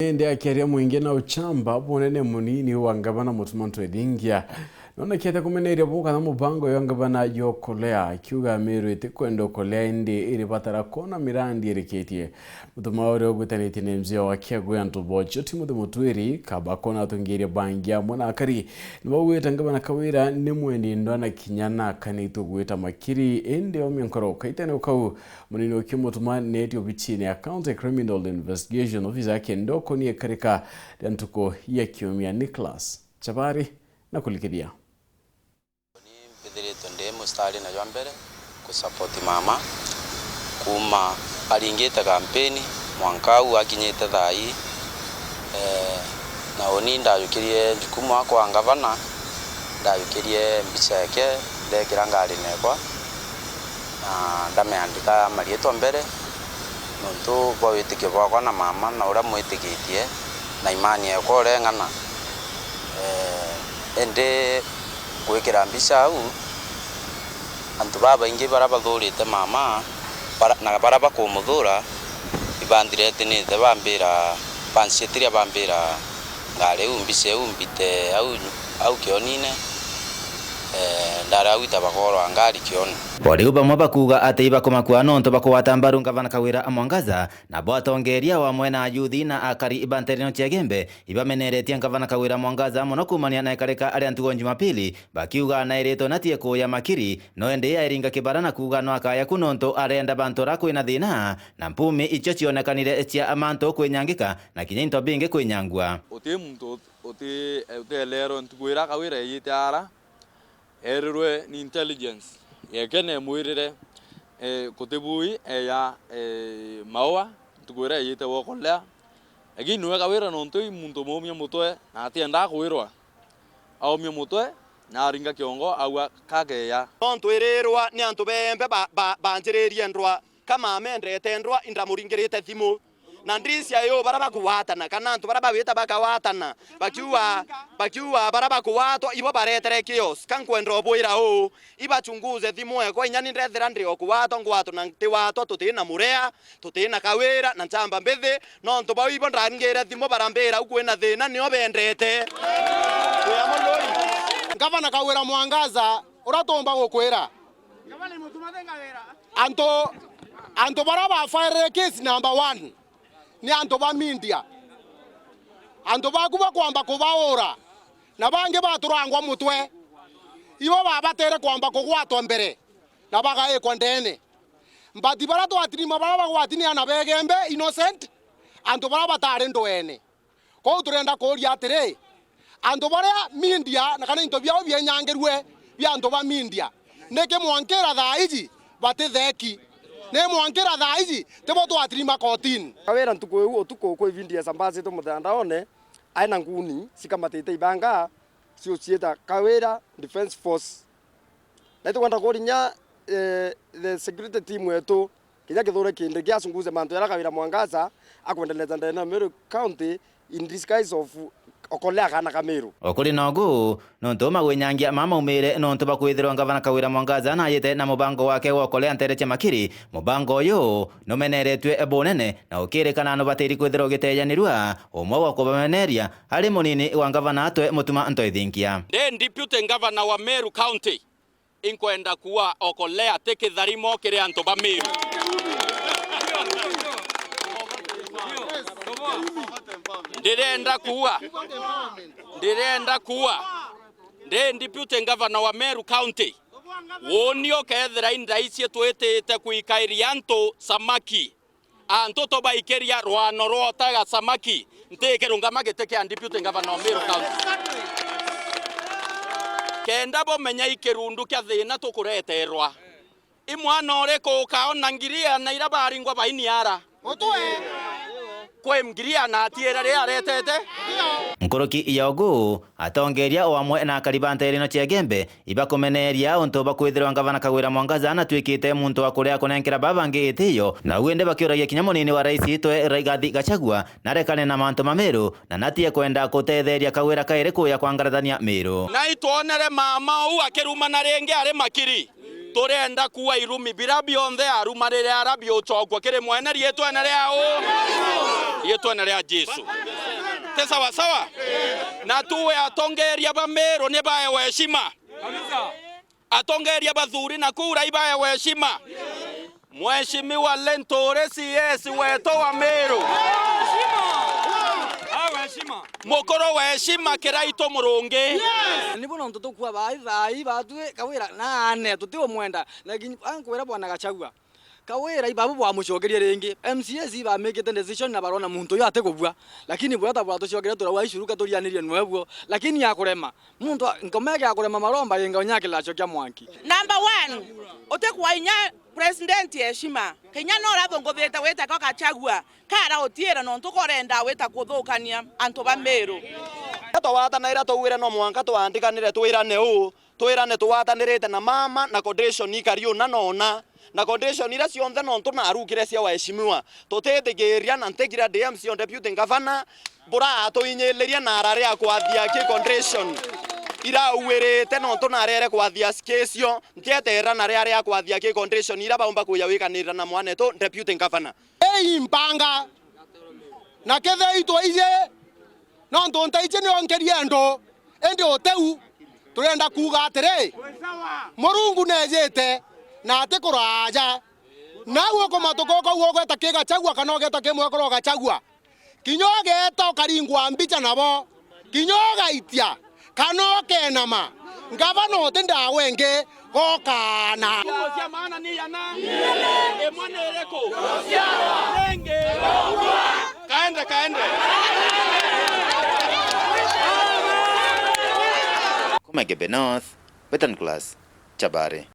Ndi akiaria mwingi na uchamba bunene munini wa ngavana Mutuma Ntwethingia nona kiete kumeneria buka na mubango ya ngavana yokolea akiuga Meru itikwenda okolea indi iri batara kona mirandi iriketie Mutuma ore ogwitanĩtie na mzee wa Kiagwe Antubocho Timothy Mutwiri kaba kona atungiria bangia mwana akari nibawita ngavana Kawira ni mwendi ndwana kinyana kanito gwita makiri indi omyenkoro kaitane ukau munini wa Mutuma netio bichini account criminal investigation officer kendoko ni karika dantuko ya kiumia Nicholas Chabari na kulikidia Tonde mustari na jambere kusupport mama kuma alingeta kampeni mwankau akinyete thai na oni ndayukirie jukumu akwa ngavana ndayukirie mbiceke ndekira ngari nekwa na ndameandika marieto mbere nontu bawitike bwakwa na mama na ura mwitikitie na imani yakwa rengana ende gwikira mbica au antu baba ingi barabathurite mama na baraba kumuthura ibandirete nite bambira pansetiria bambira ngare umbice umbite au kionine ndara wita bakoro angari kioni boriu bamwe bakuga ati ibakomakua nonto bakwata mbaru ngavana Kawira Amwangaza na boatongeria wa mwena yuthi na akari ibanterino Chiagembe ibameneretie ngavana Kawira Amwangaza muno kumania na ikareka ari antugo Jumapili bakiuga na ireto natie kuya makiri no ende ya iringa kibara na kuga no akaya kunonto arenda bantora kwina thina na mpumi icho cionekanire cia amanto kwinyangika na kinyinto binge kwinyangwa uti muntu uti lero ntugwira Kawira yitara erwe ni intelligence yekene mwirire kutibui ya mawa tugwira yite wokolea agini we Kawira nonto muntu momye mutwe na atienda kwirwa au mye mutwe na ringa kiongo au kake ya nonto irirwa ni antu bembe banjirerie ndwa kama amendete ndwa indamuringirite thimu na ndisia yo baraba kuwatana kana antu baraba wita bakawatana bakiwa baraba kuwato ibo baretere kios kankwendro boira o ibachunguze thimu eko inyani ndethera ndio kuwato ngwato na tiwato tutina murea tutina Kawira na nchamba mbithi no ntu bawibo ndangire thimu barambira ukwena thina nio bendete Ngavana Kawira Amwangaza uratomba gukwira ngavana Mutuma Kawira anto baraba fire case number 1 ni anto ba media anto bakuba kwamba kubaura na bange baturangwa mutwe ibo babatere kwamba kugwatwa mbere na bagaekwa ndene mbati barato atirima baraba gwatini ana begembe innocent anto baraba tare ndoene ko turenda koria atire anto bara media na kana into byao byenyangerwe bya anto ba media neke mwankera thaiji batitheki ne mwankera thaizi tebo twatirima kotini Kawira ntuko utuko ko vindia sambaze to mutandaone aina nguni sikamatete ibanga sio cieta Kawira Defense Force na tukwenda korinya the security team wetu kinya kithore kinde giasunguze mantu ya Kawira Amwangaza akwendeleza ndena Meru County in disguise of okolea kana Kameru okuri nogu nonto magwenyangia mama umire nonto bakwithirwa ngavana Kawira Amwangaza na yete na mubango wake wa okolea ntereche makiri mubango uyu nomeneretwe ebonene na ukirikana no batiri kwithirwa giteyanirwa umwe wa kubameneria ari munini wa ngavana atwe Mutuma Ntwethingia the deputy governor wa Meru County inkwenda kuwa okolea teke tharimo kire anto ba Meru ndirenda kuwa the deputy governor wa Meru County wonio kethira indaicie twitite kuikairia anto samaki anto to baikeria rwano rotaga samaki ntekerunga magiteke and deputy governor wa Meru County kenda bo menya ikirundu kya thina tukureterwa imwana ore ko kaona ngiria na irabaringwa bainiara otwe kwe mgiria na atiera ria retete nkoroki iyogu atongeria wamwe na karibante rino Chiagembe ibakomeneria onto bakwithirwa ngavana Kawira Amwangaza na twikite muntu akuria kunenkera babange itiyo na wende bakioragia kinya munini wa rais itwe Rigathi Gachagua na rekane na manto mameru na natie kwenda kutetheria Kawira kaire kuya kwa ngarathania Meru na itonere mama u akiruma na renge are makiri turenda kuwa irumi bira bionthe arumarire arabio uchokwa kiri mwene rietwana ria Jesu te sawa sawa na tuwe atongeria ba Meru ni bae weshima atongeria bathuri na kura ibae weshima Mheshimiwa Lentore CS weto wa Meru mukoro wa heshima kiraito murungi nibo no tutukua bai batue kawira nane tutiwo mwenda lakini ankwera bwana Gachagua kawira ibabu bwa mucogerie ringi MCS ba make the decision na barona muntu yo ate kubua lakini bwata bwa tucogere tura wa ishuruka turianirie nwebuo lakini yakurema muntu nkomege yakurema maromba yenga nyake lacho kya mwanki number 1 otekwa inya president heshima Kenya no rathongo beta weta ka Gachagua kara otiera no ntukorenda weta kuthukania antu ba Meru twawatanaira tuwire no mwanka twandikanire twirane twatanirite na mama na condition ikario na nona na condition ira cionthe no ntuna arukire cia waheshimiwa tutitigiria na ntegira DMC on deputy governor bura tuinyeleria na arare akwathia ki condition ira uwirite no ntuna arere kwathia cio ntietera na arare akwathia ki condition ira baumba kuya wikanira na mwaneto deputy governor impanga na kethe itwa ije no ntonta ije ni onkeria ndo endi oteu turenda kuga atire Murungu nejete na ate kuraja nawo komatokoko wogeta ke Gachagua kana ogeta ke mwekoro Gachagua kinyoge eto karingwa mbicha nabo kinyoga itia kana kenama ngavano tenda wenge gokana cia maana ni yana emwana ereko renge kaende Kuma Gebe North, Western Class, Chabare.